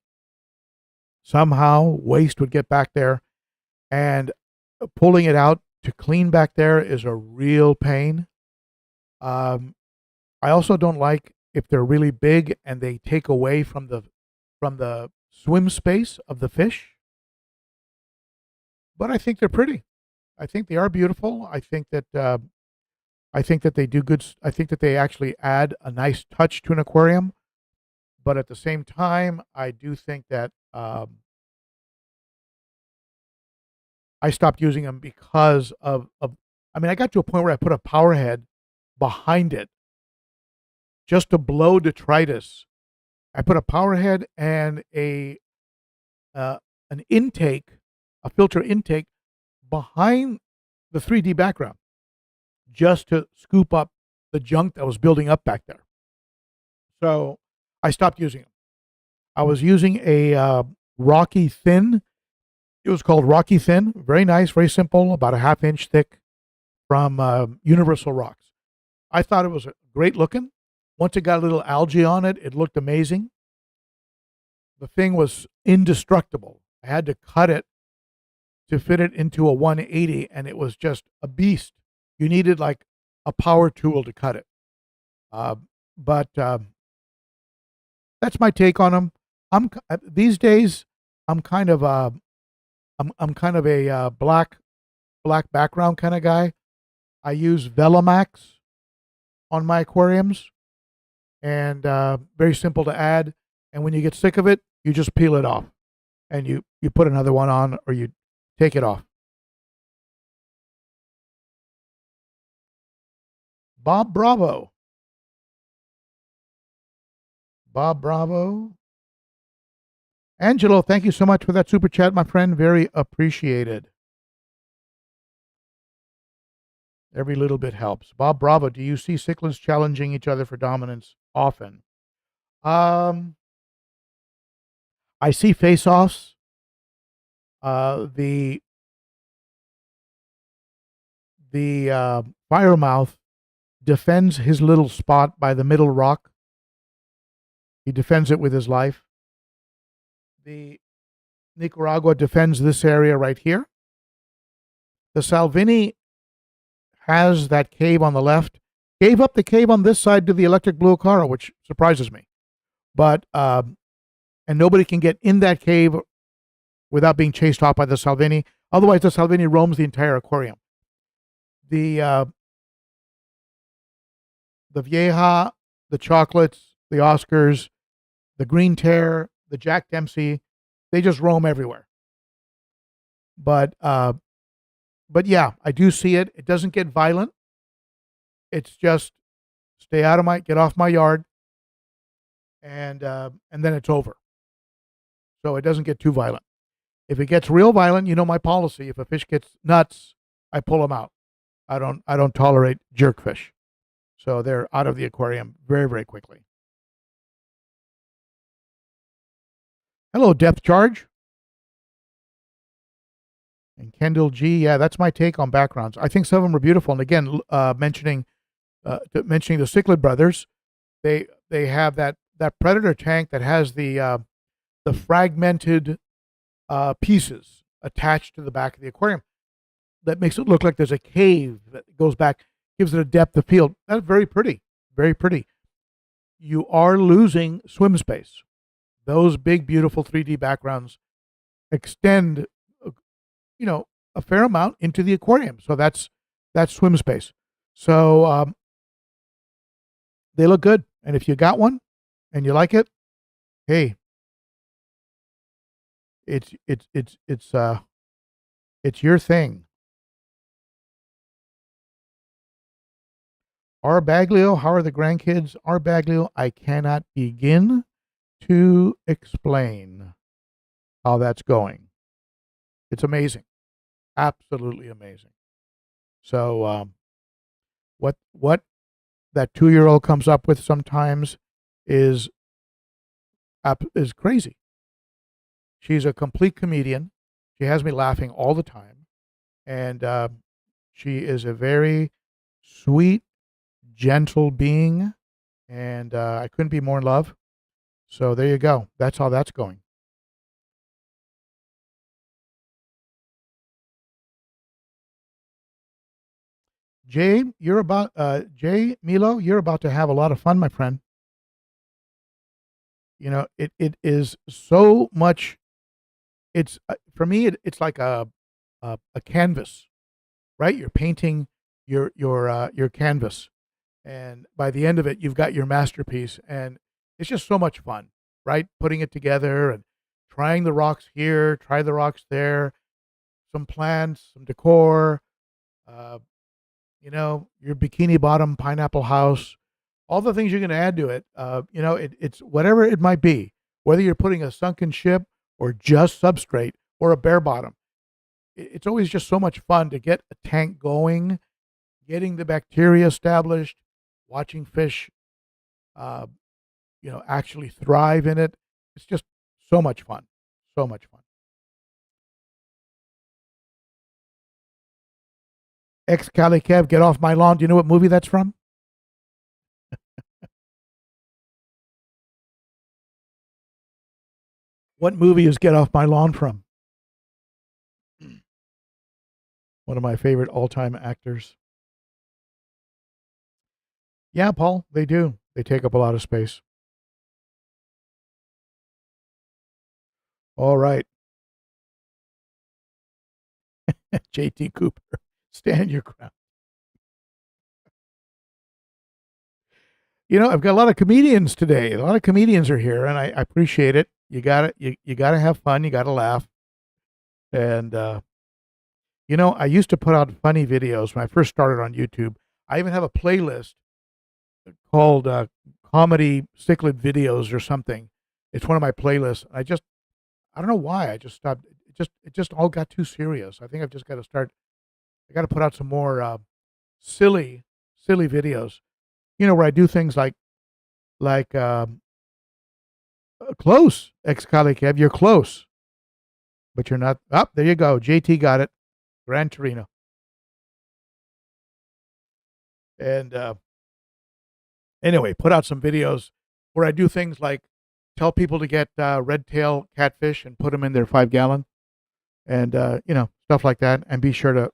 somehow waste would get back there, and pulling it out to clean back there is a real pain. I also don't like if they're really big and they take away from the swim space of the fish. But I think they're pretty. I think they are beautiful. I think that they do good. I think that they actually add a nice touch to an aquarium. But at the same time, I do think that I stopped using them because of. I mean, I got to a point where I put a power head behind it just to blow detritus. I put a power head and an intake, a filter intake behind the 3D background just to scoop up the junk that was building up back there. So I stopped using them. I was using a Rocky Thin. It was called Rocky Thin. Very nice, very simple, about a ½ inch thick from Universal Rocks. I thought it was great looking. Once it got a little algae on it, it looked amazing. The thing was indestructible. I had to cut it to fit it into a 180, and it was just a beast. You needed like a power tool to cut it. But that's my take on them. These days I'm kind of a black background kind of guy. I use Velamax on my aquariums, and very simple to add. And when you get sick of it, you just peel it off, and you put another one on, or you take it off. Bob Bravo. Angelo, thank you so much for that super chat, my friend. Very appreciated. Every little bit helps. Bob Bravo, do you see cichlids challenging each other for dominance often? I see face-offs. The firemouth defends his little spot by the middle rock. He defends it with his life. The Nicaragua defends this area right here. The Salvini has that cave on the left. Gave up the cave on this side to the electric blue Ochart, which surprises me. But and nobody can get in that cave without being chased off by the Salvini. Otherwise, the Salvini roams the entire aquarium. The Vieja, the Chocolates, the Oscars, the Green Tear, the Jack Dempsey, they just roam everywhere. But yeah, I do see it. It doesn't get violent. It's just get off my yard, and then it's over. So it doesn't get too violent. If it gets real violent, you know my policy. If a fish gets nuts, I pull them out. I don't tolerate jerk fish. So they're out of the aquarium very, very quickly. Hello, Depth Charge. And Kendall G. Yeah, that's my take on backgrounds. I think some of them are beautiful. And again, mentioning the Cichlid brothers, they have that predator tank that has the fragmented pieces attached to the back of the aquarium. That makes it look like there's a cave that goes back, gives it a depth of field. That's very pretty, very pretty. You are losing swim space. Those big, beautiful 3D backgrounds extend, you know, a fair amount into the aquarium. So that's swim space. So they look good. And if you got one and you like it, hey, it's your thing. R. Baglio, how are the grandkids? R. Baglio, I cannot begin to explain how that's going. It's amazing, absolutely amazing. So, what that 2-year-old comes up with sometimes is crazy. She's a complete comedian. She has me laughing all the time, and she is a very sweet, gentle being, and I couldn't be more in love. So there you go. That's how that's going. Jay, Jay Milo, you're about to have a lot of fun, my friend. You know, it is so much. It's for me, it's like a canvas, right? You're painting your canvas, and by the end of it, you've got your masterpiece, and it's just so much fun, right? Putting it together and trying the rocks here, try the rocks there, some plants, some decor, uh, your bikini bottom pineapple house, all the things you're going to add to it. It's whatever it might be, whether you're putting a sunken ship or just substrate or a bare bottom. It's always just so much fun to get a tank going, getting the bacteria established, watching fish, uh, actually thrive in it. It's just so much fun. So much fun. Ex Cali Kev, get off my lawn. Do you know what movie that's from? What movie is Get Off My Lawn from? One of my favorite all time actors. Yeah, Paul, they do. They take up a lot of space. All right. JT Cooper, stand your ground. I've got a lot of comedians today. A lot of comedians are here, and I appreciate it. You got to have fun. You got to laugh. And I used to put out funny videos when I first started on YouTube. I even have a playlist called Comedy Cichlid Videos or something. It's one of my playlists. I don't know why. I just stopped. It just all got too serious. I think I've just got to start. I got to put out some more silly videos. Where I do things like close, ex colleague Kev, you're close, but you're not. Up there you go. JT got it. Gran Torino. And anyway, put out some videos where I do things like tell people to get red tail catfish and put them in their 5-gallon, and stuff like that. And be sure to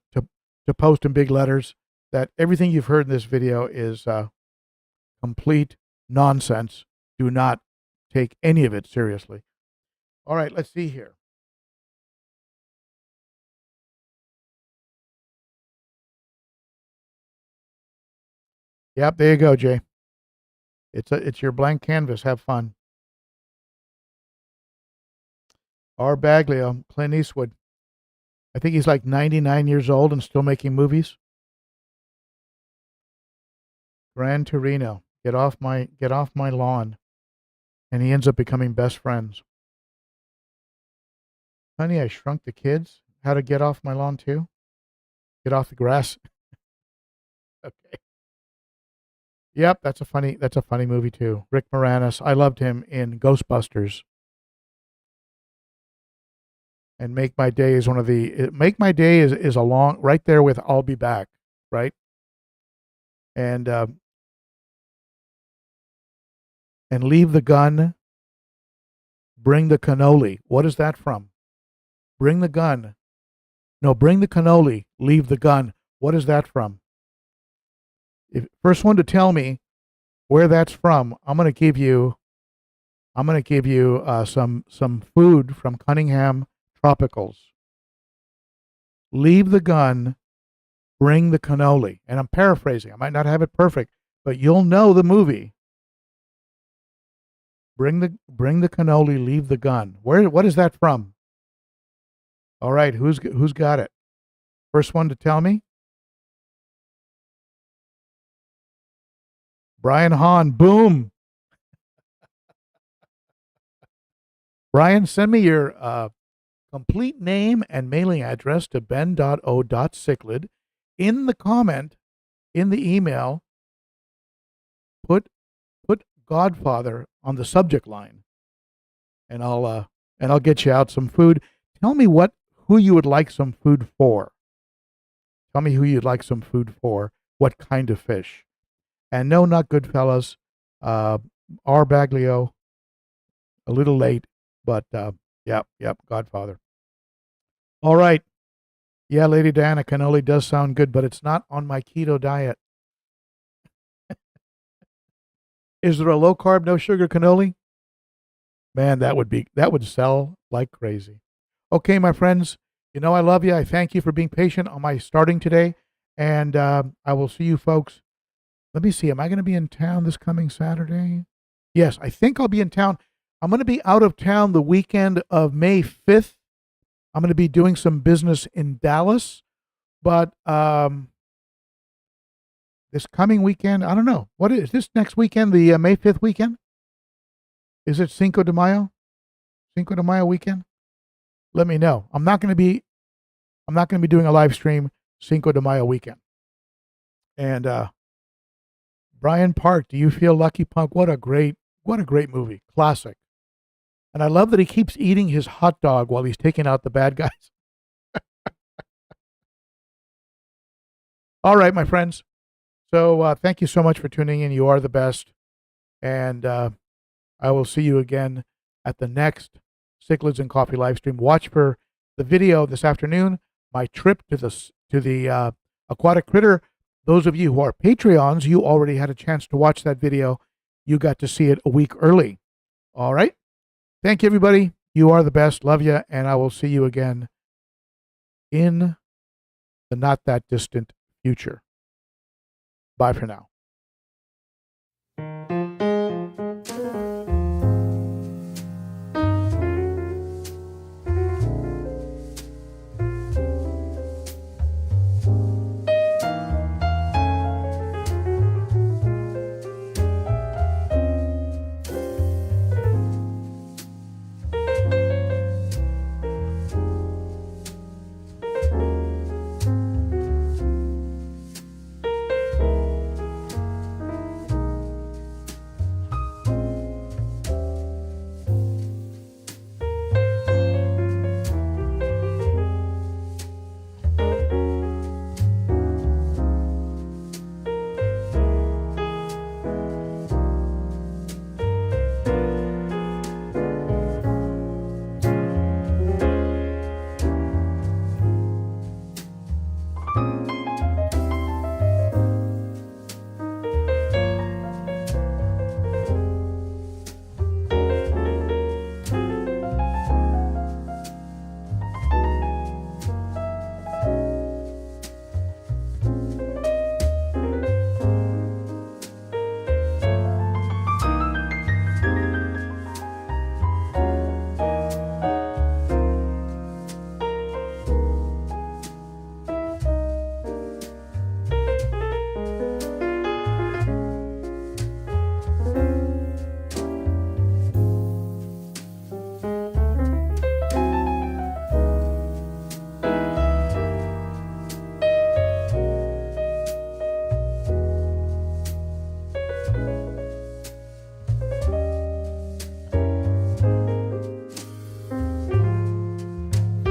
post in big letters that everything you've heard in this video is complete nonsense. Do not take any of it seriously. All right, let's see here. Yep, there you go, Jay. It's your blank canvas. Have fun. R. Baglio, Clint Eastwood. I think he's like 99 years old and still making movies. Gran Torino, get off my lawn, and he ends up becoming best friends. Honey, I Shrunk the Kids. How to get off my lawn too? Get off the grass. Okay. Yep, that's a funny movie too. Rick Moranis. I loved him in Ghostbusters. And Make My Day is one of the Make My Day is a long right there with I'll Be Back, right? And Leave the Gun, Bring the Cannoli. What is that from? Bring the Gun. No, Bring the Cannoli, Leave the Gun. What is that from? First one to tell me where that's from, I'm gonna give you some food from Cunningham Tropicals. Leave the gun, bring the cannoli. And I'm paraphrasing. I might not have it perfect, but you'll know the movie. Bring the cannoli, leave the gun. What is that from? All right, who's got it? First one to tell me? Brian Hahn. Boom. Brian, send me your complete name and mailing address to ben.o.cichlid. In the comment, in the email, put Godfather on the subject line, and I'll get you out some food. Tell me who you would like some food for. Tell me who you'd like some food for. What kind of fish? And no, not Goodfellas. R. Baglio. A little late, but yep, Godfather. All right. Yeah, Lady Diana, cannoli does sound good, but it's not on my keto diet. Is there a low carb, no sugar cannoli? Man, that would sell like crazy. Okay, my friends, you know I love you. I thank you for being patient on my starting today, and I will see you folks. Let me see. Am I going to be in town this coming Saturday? Yes, I think I'll be in town. I'm going to be out of town the weekend of May 5th. I'm going to be doing some business in Dallas, but this coming weekend, I don't know. What is this next weekend? The May 5th weekend? Is it Cinco de Mayo? Cinco de Mayo weekend? Let me know. I'm not going to be doing a live stream Cinco de Mayo weekend. And Brian Park, Do You Feel Lucky, Punk? What a great movie. Classic. And I love that he keeps eating his hot dog while he's taking out the bad guys. All right, my friends. So thank you so much for tuning in. You are the best. And I will see you again at the next Cichlids and Coffee live stream. Watch for the video this afternoon, my trip to the aquatic critter. Those of you who are Patreons, you already had a chance to watch that video. You got to see it a week early. All right. Thank you, everybody. You are the best. Love you. And I will see you again in the not that distant future. Bye for now.